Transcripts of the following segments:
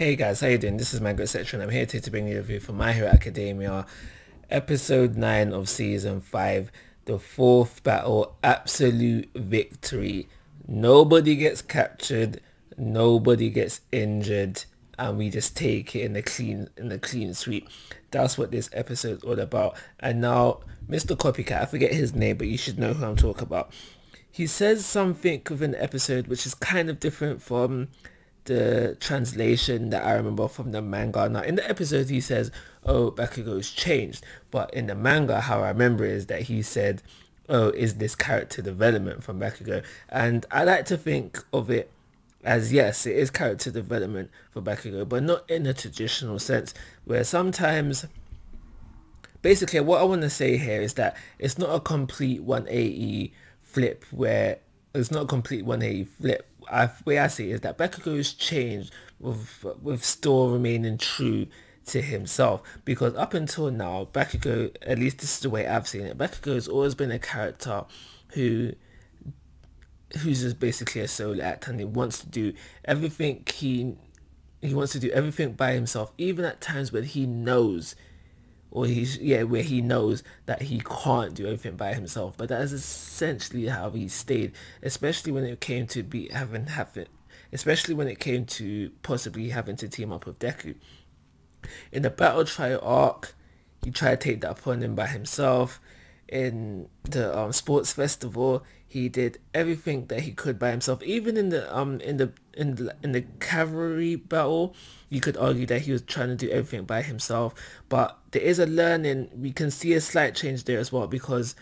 Hey guys, how you doing? This is Manga, etc. and I'm here to bring you a review for My Hero Academia, episode 9 of season 5, the fourth battle, absolute victory. Nobody gets captured, nobody gets injured, and we just take it in the clean sweep. That's what this episode's all about. And now, Mr. Copycat, I forget his name, but you should know who I'm talking about. He says something within the episode which is kind of different from the translation that I remember from the manga. Now in the episode he says, oh, Bakugo's changed, but in the manga how I remember is that he said, oh, is this character development from Bakugo? And I like to think of it as, yes, it is character development for Bakugo, but not in a traditional sense, where sometimes basically what I want to say here is that it's not a complete 180 flip where it's not a complete 180 flip. Way I see it is that Bakugo's changed with still remaining true to himself, because up until now Bakugo, at least this is the way I've seen it, Bakugo has always been a character who's just basically a solo act, and he wants to do everything he wants to do everything by himself, even at times when he knows where he knows that he can't do everything by himself. But that is essentially how he stayed, especially when it came to especially when it came to possibly having to team up with Deku. In the Battle Trial arc, he tried to take that upon him by himself. In the sports festival, he did everything that he could by himself. Even in the cavalry battle, you could argue that he was trying to do everything by himself. But there is a learning. We can see a slight change there as well, because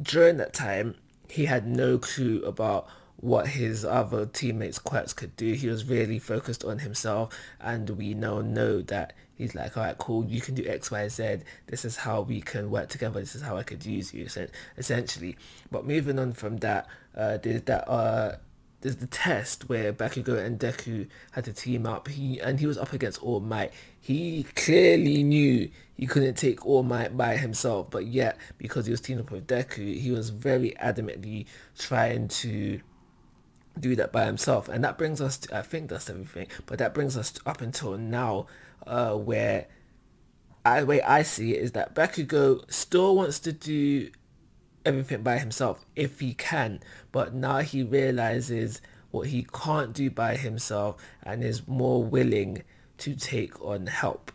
during that time he had no clue about what his other teammates' quirks could do. He was really focused on himself, and we now know that he's like, all right, cool, you can do X, Y, Z. This is how we can work together. This is how I could use you, essentially. But moving on from that, there's the test where Bakugo and Deku had to team up. He was up against All Might. He clearly knew he couldn't take All Might by himself, but yet because he was teaming up with Deku, he was very adamantly trying to do that by himself. And that brings us to, I think that's everything, but that brings us to up until now, where the way I see it is that Bakugo still wants to do everything by himself if he can, but now he realizes what he can't do by himself and is more willing to take on help.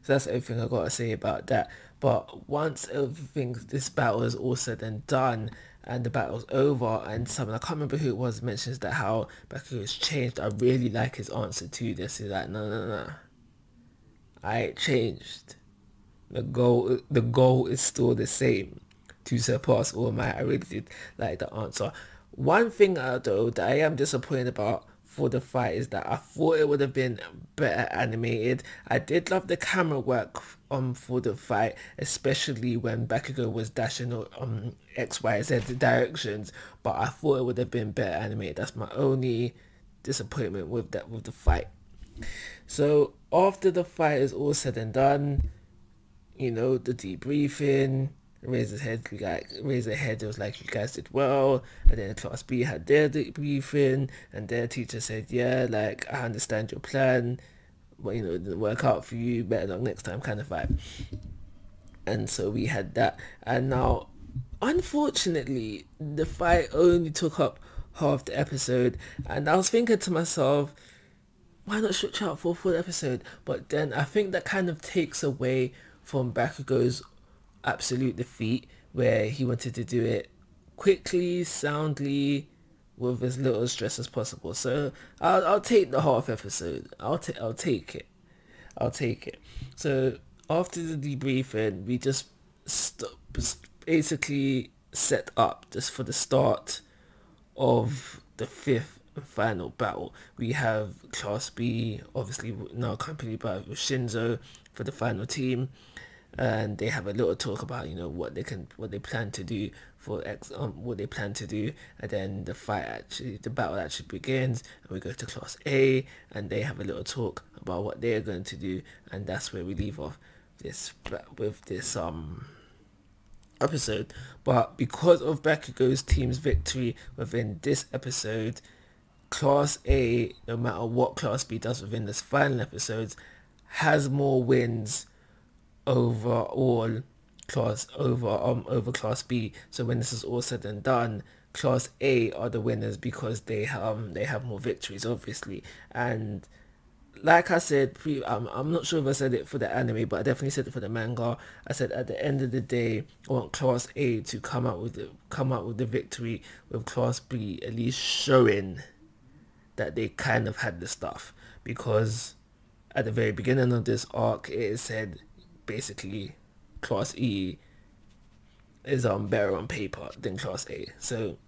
So that's everything I gotta say about that. But once this battle is all said and done, and the battle's over, and someone, I can't remember who it was, mentions that how Bakugo has changed, I really like his answer to this. He's like, no, I ain't changed. The goal is still the same, to surpass All Might. I really did like the answer. One thing though that I am disappointed about for the fight is that I thought it would have been better animated. I did love the camera work for the fight, especially when Bakugo was dashing X, Y, Z directions, but I thought it would have been better animated. That's my only disappointment with the fight. So after the fight is all said and done, you know, the debriefing, raised his head, it was like, you guys did well. And then class B had their debriefing, and their teacher said, yeah, like, I understand your plan, but you know, it didn't work out for you, better luck next time, kind of vibe. And so we had that. And now unfortunately the fight only took up half the episode, and I was thinking to myself, why not stretch out for a full episode? But then I think that kind of takes away from Bakugo's absolute defeat, where he wanted to do it quickly, soundly, with as little stress as possible. So I'll take the half episode. I'll take it. So after the debriefing, we just basically set up just for the start of the fifth and final battle. We have Class B, obviously now accompanied by Shinzo for the final team, and they have a little talk about, you know, what they plan to do and then the battle actually begins, and we go to Class A, and they have a little talk about what they're going to do, and that's where we leave off with this episode. But because of Bakugo's team's victory within this episode, Class A, no matter what Class B does within this final episodes, has more wins overall over Class B. So when this is all said and done, Class A are the winners because they have more victories, obviously. And like I said, I'm not sure if I said it for the anime, but I definitely said it for the manga. I said at the end of the day, I want Class A to come out with the victory, with Class B at least showing that they kind of had the stuff, because at the very beginning of this arc it said basically Class E is better on paper than Class A. So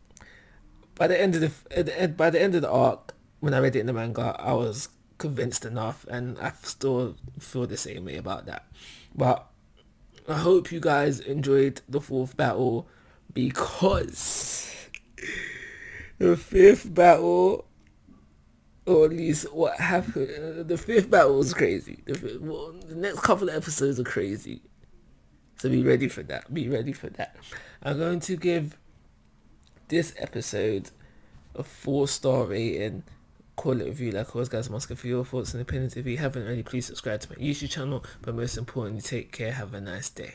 by the end of the arc, when I read it in the manga, I was convinced enough, and I still feel the same way about that. But I hope you guys enjoyed the fourth battle, because the fifth battle, or at least what happened, the fifth battle was crazy. The next couple of episodes are crazy. So be ready for that. I'm going to give this episode a 4-star rating. Call it a review like always, guys. I'm asking for your thoughts and opinions. If you haven't already, please subscribe to my YouTube channel. But most importantly, take care. Have a nice day.